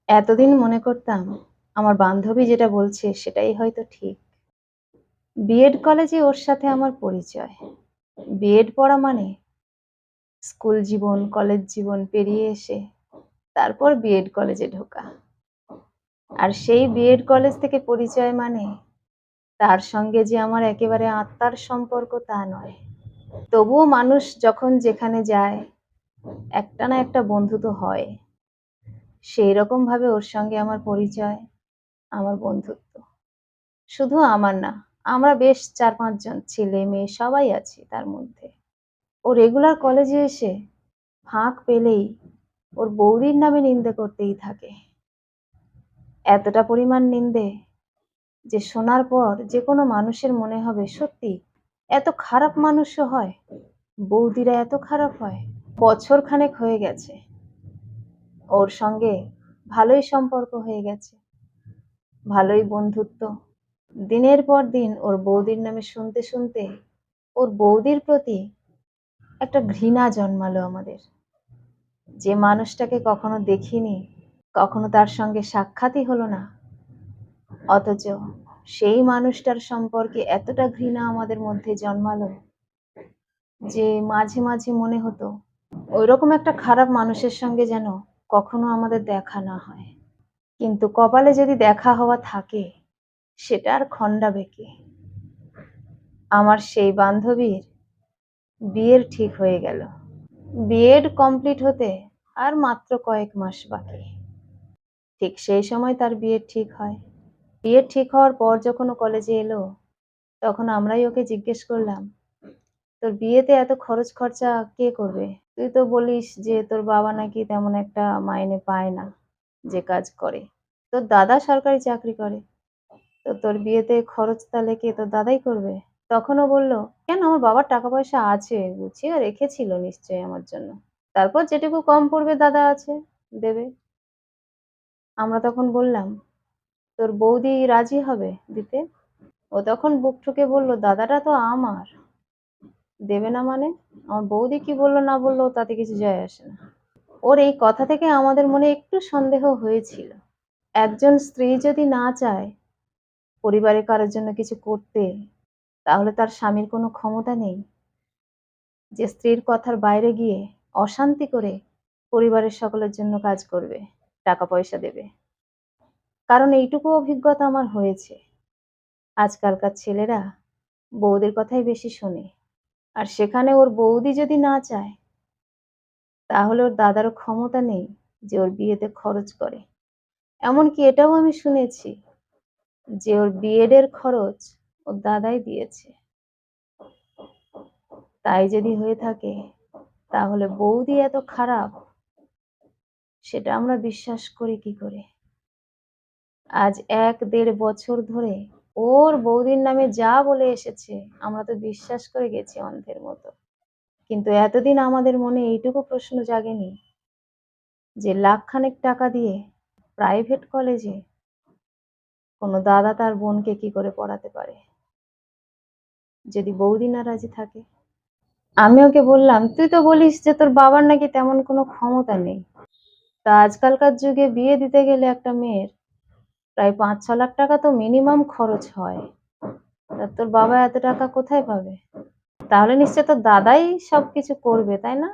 এতদিন মনে করতাম আমার বান্ধবী যেটা বলছে সেটাই হয়তো ঠিক। বিএড কলেজে ওর সাথে আমার পরিচয়। বিএড পড়া মানে স্কুল জীবন, কলেজ জীবন পেরিয়ে এসে তারপর বিএড কলেজে ঢোকা। আর সেই বিএড কলেজ থেকে পরিচয় মানে তার সঙ্গে যে আমার একেবারে আত্মার সম্পর্ক তা নয়। তবুও মানুষ যখন যেখানে যায় একটা না একটা বন্ধু তো হয়। সেইরকম ভাবে ওর সঙ্গে আমার পরিচয়, আমার বন্ধুত্ব। শুধু আমার না, আমরা বেশ ৪-৫ জন ছেলে-মেয়ে সবাই আছি তার মধ্যে। ও রেগুলার কলেজে এসে ফাঁক পেলেই ওর বৌদির নামে নিন্দে করতেই থাকে। এতটা পরিমাণ নিন্দে যে শোনার পর যেকোনো মানুষের মনে হবে সত্যি এত খারাপ মানুষও হয়? বৌদিরা এত খারাপ হয়? বছর খানেক হয়ে গেছে ওর সঙ্গে ভালোই সম্পর্ক হয়ে গেছে, ভালোই বন্ধুত্ব। দিনের পর দিন ওর বৌদির নামে শুনতে শুনতে ওর বৌদির প্রতি একটা ঘৃণা জন্মালো আমাদের। যে মানুষটাকে কখনো দেখিনি, কখনো তার সঙ্গে সাক্ষাৎই হলো না, অথচ সেই মানুষটার সম্পর্কে এতটা ঘৃণা আমাদের মধ্যে জন্মালো যে মাঝে মাঝে মনে হতো ওইরকম একটা খারাপ মানুষের সঙ্গে যেন কখনো আমাদের দেখা না হয়। কিন্তু কপালে যদি দেখা হওয়া থাকে সেটা আর খণ্ডাবে কে? আমার সেই বান্ধবীর বিয়ের ঠিক হয়ে গেল। বিএড কমপ্লিট হতে আর মাত্র কয়েক মাস বাকি। ঠিক সেই সময় তার বিয়ে ঠিক হয়। বিয়ে ঠিক হওয়ার পর যখন ও কলেজে এলো, তখন আমরাই ওকে জিজ্ঞেস করলাম, তোর বিয়েতে এত খরচ খরচা কে করবে? তুই তো বলিস যে তোর বাবা নাকি তেমন একটা মাইনে পায় না যে কাজ করে। তোর দাদা সরকারি চাকরি করে। তো তোর বিয়েতে খরচ তাহলে কে, তোর দাদাই করবে? তখন ও বলল, কেন, আমার বাবার টাকা পয়সা আছে, গুছিয়ে রেখেছিল নিশ্চয়ই আমার জন্য। তারপর যেটুকু কম পড়বে দাদা আছে, দেবে। আমরা তখন বললাম, তোর বৌদি রাজি হবে দিতে? ও তখন বুক ঠুকে বলল, দাদাটা তো আমার, দেবে না মানে? আমার বৌদি কি বললো না বললো তাতে কিছু যায় আসে না। ওর এই কথা থেকে আমাদের মনে একটু সন্দেহ হয়েছিল। একজন স্ত্রী যদি না চায় পরিবারে কারোর জন্য কিছু করতে, তাহলে তার স্বামীর কোনো ক্ষমতা নেই যে স্ত্রীর কথার বাইরে গিয়ে অশান্তি করে পরিবারের সকলের জন্য কাজ করবে, টাকা পয়সা দেবে। কারণ এইটুকু অভিজ্ঞতা আমার হয়েছে, আজকালকার ছেলেরা বউদের কথাই বেশি শোনে। আর সেখানে ওর বৌদি যদি না চায়, তাহলে ওর দাদারও ক্ষমতা নেই যে ওর বিয়েতে খরচ করে। এমনকি এটাও আমি শুনেছি যে ওর বিএড এর খরচ ওর দাদাই দিয়েছে। তাই যদি হয়ে থাকে, তাহলে বৌদি এত খারাপ সেটা আমরা বিশ্বাস করি কি করে? আজ ১-১.৫ বছর ধরে ওর বৌদির নামে যা বলে এসেছে আমরা তো বিশ্বাস করে গেছি অন্ধের মতো। কিন্তু এতদিন আমাদের মনে এইটুকু প্রশ্ন জাগেনি যে লাখখানেক টাকা দিয়ে প্রাইভেট কলেজে কোনো দাদা তার বোনকে কি করে পড়াতে পারে, যদি বৌদি না রাজি থাকে। আমি ওকে বললাম, তুই তো বলিস যে তোর বাবার নাকি তেমন কোনো ক্ষমতা নেই, তা আজকালকার যুগে বিয়ে দিতে গেলে একটা মেয়ের প্রায় ৫-৬ লাখ টাকা তো মিনিমাম খরচ হয়। তা তোর বাবা এত টাকা কোথায় পাবে? তাহলে নিশ্চয় তোর দাদাই সবকিছু করবে, তাই না?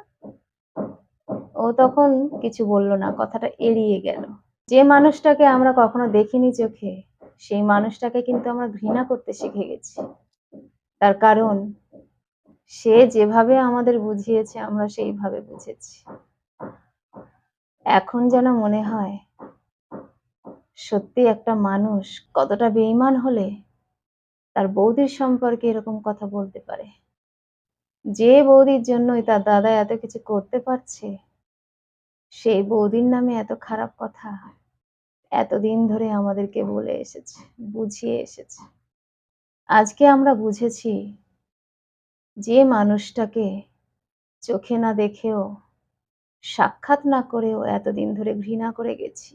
ও তখন কিছু বলল না, কথাটা এড়িয়ে গেল। যে মানুষটাকে আমরা কখনো দেখিনি চোখে, সেই মানুষটাকে কিন্তু আমরা ঘৃণা করতে শিখে গেছি। তার কারণ সে যেভাবে আমাদের বুঝিয়েছে আমরা সেইভাবে বুঝেছি। এখন যেন মনে হয় সত্যি একটা মানুষ কতটা বেঈমান হলে তার বৌদির সম্পর্কে এরকম কথা বলতে পারে। যে বৌদির জন্যই তার দাদা এত কিছু করতে পারছে, সেই বৌদির নামে এত খারাপ কথা এতদিন ধরে আমাদেরকে বলে এসেছে, বুঝিয়ে এসেছে। আজকে আমরা বুঝেছি যে মানুষটাকে চোখে না দেখেও, সাক্ষাৎ না করেও এতদিন ধরে ঘৃণা করে গেছি,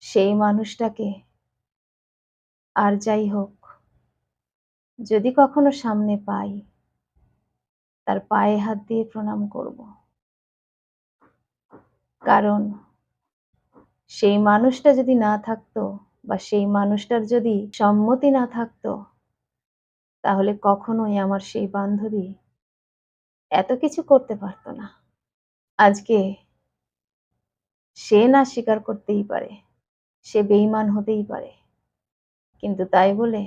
সেই মানুষটাকে আর যাই হোক, যদি কখনো সামনে পাই, তার পায়ে হাত দিয়ে প্রণাম করব। কারণ সেই মানুষটা যদি না থাকতো বা সেই মানুষটার যদি সম্মতি না থাকতো, তাহলে কখনোই আমার সেই বান্ধবী এত কিছু করতে পারত না। আজকে সে না স্বীকার করতেই পারে, সে বেঈমান হতেই পারে। কিন্তু তাই বলে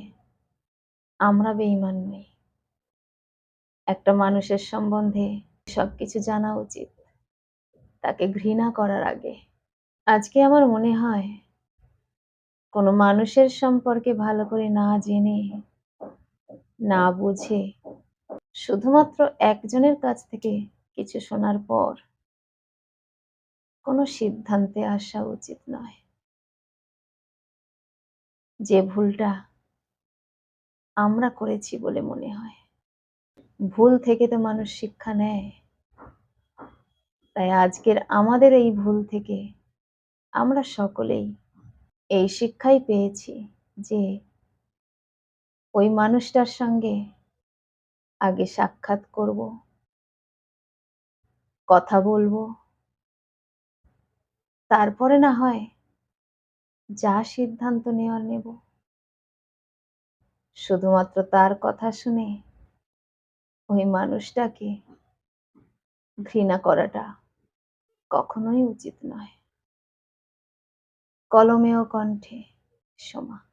আমরা বেঈমান নই। একটা মানুষের সম্বন্ধে সবকিছু জানা উচিত, তাকে ঘৃণা করার আগে। আজকে আমার মনে হয় কোনো মানুষের সম্পর্কে ভালো করে না জেনে, না বুঝে, শুধুমাত্র একজনের কাছ থেকে কিছু শোনার পর কোনো সিদ্ধান্তে আসা উচিত নয়। যে ভুলটা আমরা করেছি বলে মনে হয়। ভুল থেকে তো মানুষ শিক্ষা নেয়। তাই আজকের আমাদের এই ভুল থেকে আমরা সকলেই এই শিক্ষাই পেয়েছি যে ওই মানুষটার সঙ্গে আগে সাক্ষাৎ করব, কথা বলবো, তারপরে না হয় যা সিদ্ধান্ত নেওয়ার নেব। শুধুমাত্র তার কথা শুনে ওই মানুষটাকে ঘৃণা করাটা কখনোই উচিত নয়। কলমে ও কণ্ঠে, সোমা।